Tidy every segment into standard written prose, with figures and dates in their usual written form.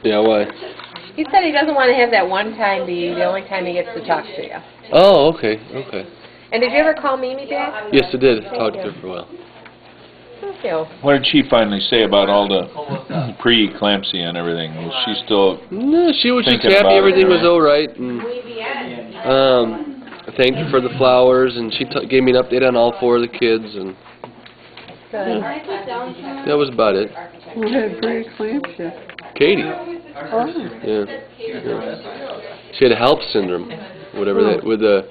Yeah, why? He said he doesn't want to have that one time be the only time he gets to talk to you. Oh, okay, okay. And did you ever call Mimi back? Yes, I did. Talked to her for a while. Thank you. What did she finally say about all the pre-eclampsia and everything? Was she still No, she was just thinking happy about everything it, was all right. And, thanked her for the flowers, and she gave me an update on all 4 of the kids, and Good. that was about it. Who had pre-eclampsia? Katie. Oh. Yeah. She had HELLP syndrome, whatever that, with the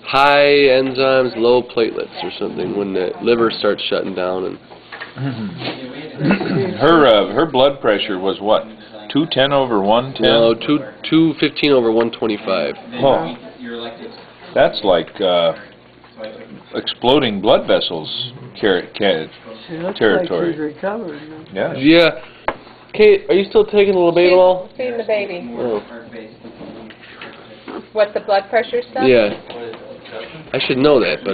high enzymes, low platelets or something, when the liver starts shutting down. And her blood pressure was what? 210 over 110? no, 215 over 125. Oh. That's like exploding blood vessels territory. Like she's recovered. Yeah. Yeah. Kate, are you still taking the labetalol? She's feeding the baby. Oh. What, the blood pressure stuff? Yeah. I should know that, but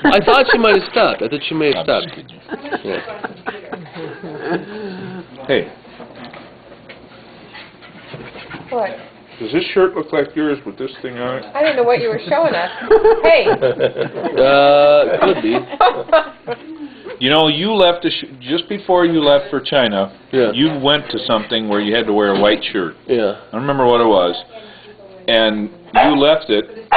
I thought she might have stopped. I thought she may have stopped. Yeah. Hey, What? does this shirt look like yours with this thing on it? I didn't know what you were showing us. Hey! Could be. You know, you left just before you left for China. Yeah. You went to something where you had to wear a white shirt. Yeah. I don't remember what it was. And you left it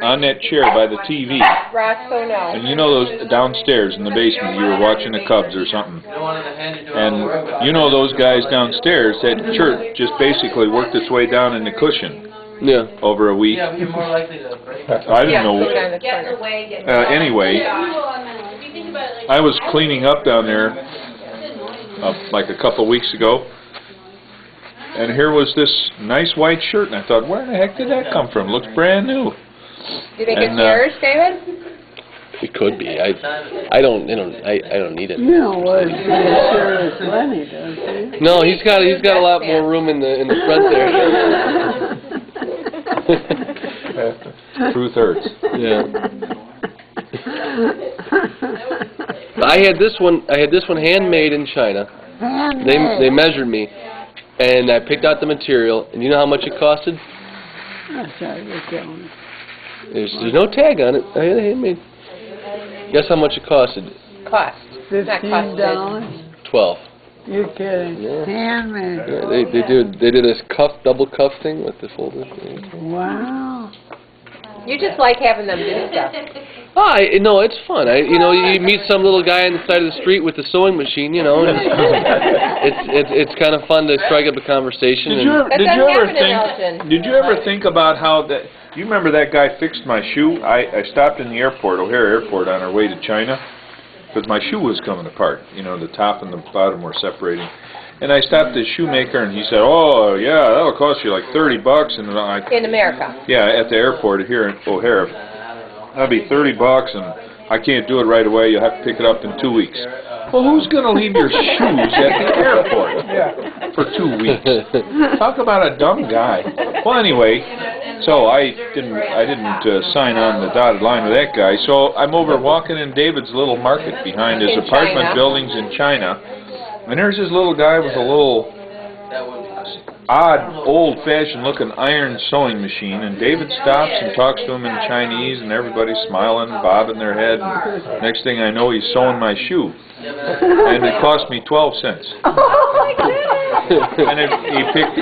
on that chair by the TV. Roscoe, no. And you know those downstairs in the basement, you were watching the Cubs or something. And you know those guys downstairs, that shirt just basically worked its way down in the cushion. Yeah. Over a week. Yeah, you're more likely to break it. I didn't know. Anyway, I was cleaning up down there like a couple weeks ago, and here was this nice white shirt, and I thought, where in the heck did that come from? It looks brand new. Do you think it's yours, David? It could be. I don't need it. You know what? Sure as Lenny does, eh? No, he's got a lot more room in the front there. Truth hurts. Yeah. I had this one handmade in China. They measured me, and I picked out the material. And you know how much it costed? That's how you get one. There's no tag on it. I had it handmade. Guess how much it costed? Cost. Not costed. $15? 12. You're kidding. Yeah. Handmade. Yeah, they did this double cuff thing with the folder. Wow. You just like having them do stuff. Oh, no, it's fun. You meet some little guy on the side of the street with a sewing machine, and it's kind of fun to strike up a conversation. Did you ever think about how that? Do you remember that guy fixed my shoe? I stopped in the airport, O'Hare Airport, on our way to China, because my shoe was coming apart. You know, the top and the bottom were separating. And I stopped at the shoemaker, and he said, "Oh, yeah, that'll cost you like $30." And in America. Yeah, at the airport here in O'Hare. That'll be $30, and I can't do it right away. You'll have to pick it up in 2 weeks. Well, who's going to leave your shoes at the airport for 2 weeks? Talk about a dumb guy. Well, anyway, so I didn't sign on the dotted line with that guy. So I'm over walking in David's little market behind his apartment buildings in China, and there's this little guy with a little odd, old-fashioned looking iron sewing machine, and David stops and talks to him in Chinese, and everybody's smiling, bobbing their head. Next thing I know, he's sewing my shoe, and it cost me 12 cents. Oh my goodness! And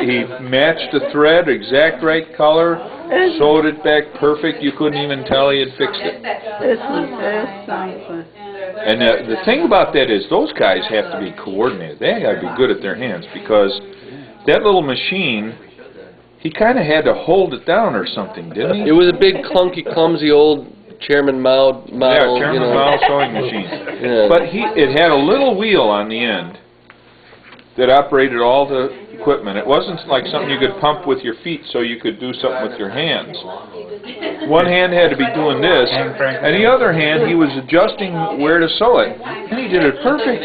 he matched the thread, exact right color, sewed it back perfect. You couldn't even tell he had fixed it. This is something. And the thing about that is, those guys have to be coordinated. They got to be good at their hands, because that little machine, he kind of had to hold it down or something, didn't he? It was a big, clunky, clumsy old Chairman Mao model. Yeah, Chairman Mao sewing machine. Yeah. But it had a little wheel on the end that operated all the equipment. It wasn't like something you could pump with your feet so you could do something with your hands. One hand had to be doing this, and the other hand he was adjusting where to sew it. And he did it perfect.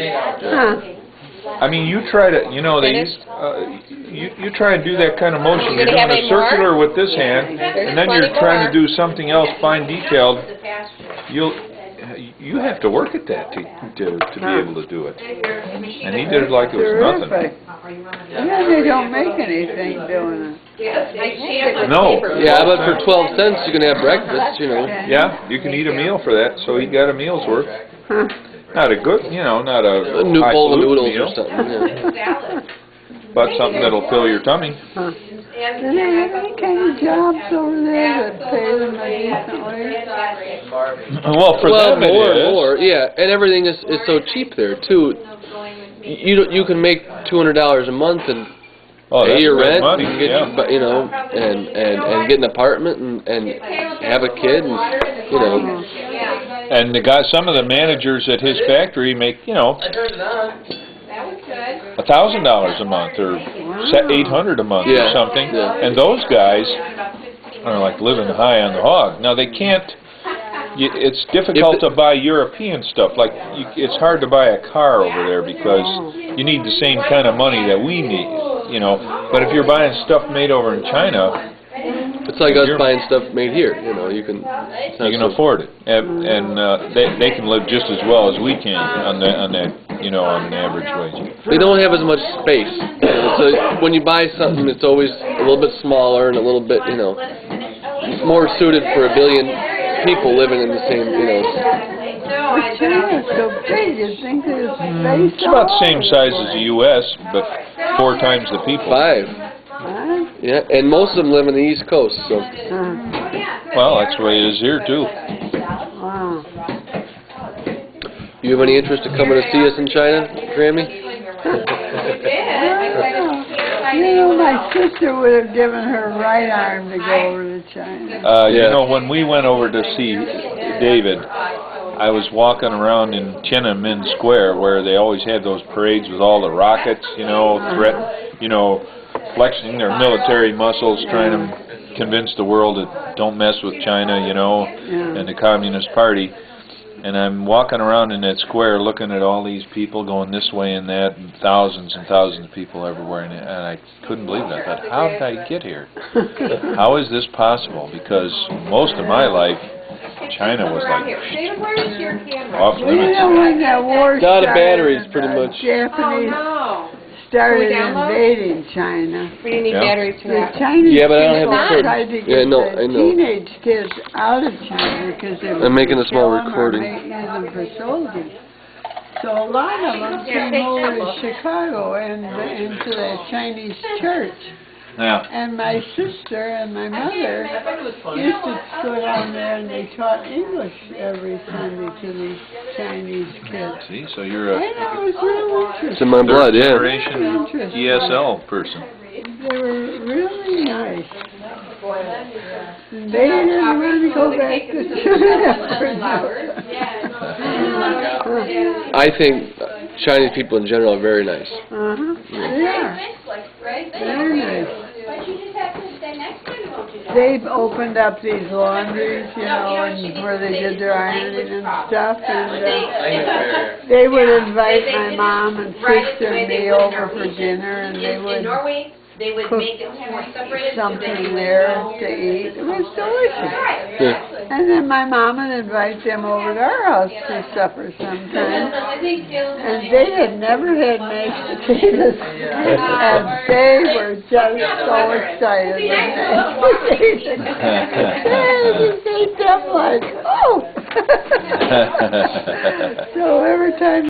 I mean, you try to, you try and do that kind of motion. You're doing a circular with this hand, and then you're trying to do something else fine detailed. you have to work at that to be able to do it. And he did it like it was nothing. Terrific. Yeah, they don't make anything doing it. No. Yeah, but for 12 cents you can have breakfast, you know. Yeah, you can eat a meal for that, so he got a meal's worth. Huh. Not a good, not A a new bowl of highfalutin noodles meal, or something, yeah. but something that'll fill your tummy. Huh. Do they have any kind of jobs over there that pay them a decent wage? Well, for Well, them it more is. and more, yeah. And everything is so cheap there, too. You can make $200 a month and Oh, pay that's your good rent, money, you can get, yeah. you know, and get an apartment and have a kid and, you know. And some of the managers at his factory make, $1,000 a month or $800 a month or Yeah, something. yeah. And those guys are like living high on the hog. Now they can't. It's difficult to buy European stuff. Like it's hard to buy a car over there because you need the same kind of money that we need. But if you're buying stuff made over in China, it's like us buying stuff made here. You can afford it, and they can live just as well as we can on an average wage. They don't have as much space. So when you buy something, it's always a little bit smaller and a little bit, more suited for a billion people living in the same, China's so big, you'd think there's space. It's about the same size as the U.S., but 4 times the people. 5. Huh? Yeah, and most of them live on the East Coast, so. Well, that's the way it is here, too. Wow. You have any interest in coming to see us in China, Grammy? My sister would have given her right arm to go over to China. When we went over to see David, I was walking around in Tiananmen Square where they always had those parades with all the rockets, flexing their military muscles, trying to convince the world that don't mess with China, and the Communist Party. And I'm walking around in that square looking at all these people going this way and that, and thousands of people everywhere, and I couldn't believe it. I thought, how did I get here? How is this possible? Because most of my life, China was like off limits. When that war Got started, a batteries, pretty much. Japanese started invading China. We didn't need batteries for The that. Chinese Yeah, but I don't have people a certain- tried to get Yeah, no, the I know. teenage kids out of China because they were I'm making a small killing or recording. using them for soldiers. So a lot of them came over to Chicago and into that Chinese church. Yeah. And my sister and my mother used to go down there and they taught English every Sunday to these Chinese kids. See, so you're I a know, it was real It's interesting. in my blood, yeah. generation ESL person. They were really nice. And they didn't want to go back to China. I think Chinese people in general are very nice. Uh-huh. They are. Very nice. They've opened up these laundries, and where they did their ironing and stuff, and they would invite my mom and sister and me over for dinner, and they would cook something there to eat. It was delicious. Yeah. And then my mom would invite them over to our house for supper sometimes. And they had never had mashed potatoes. And they were just so excited with mashed potatoes. And they ate them like, oh! So every time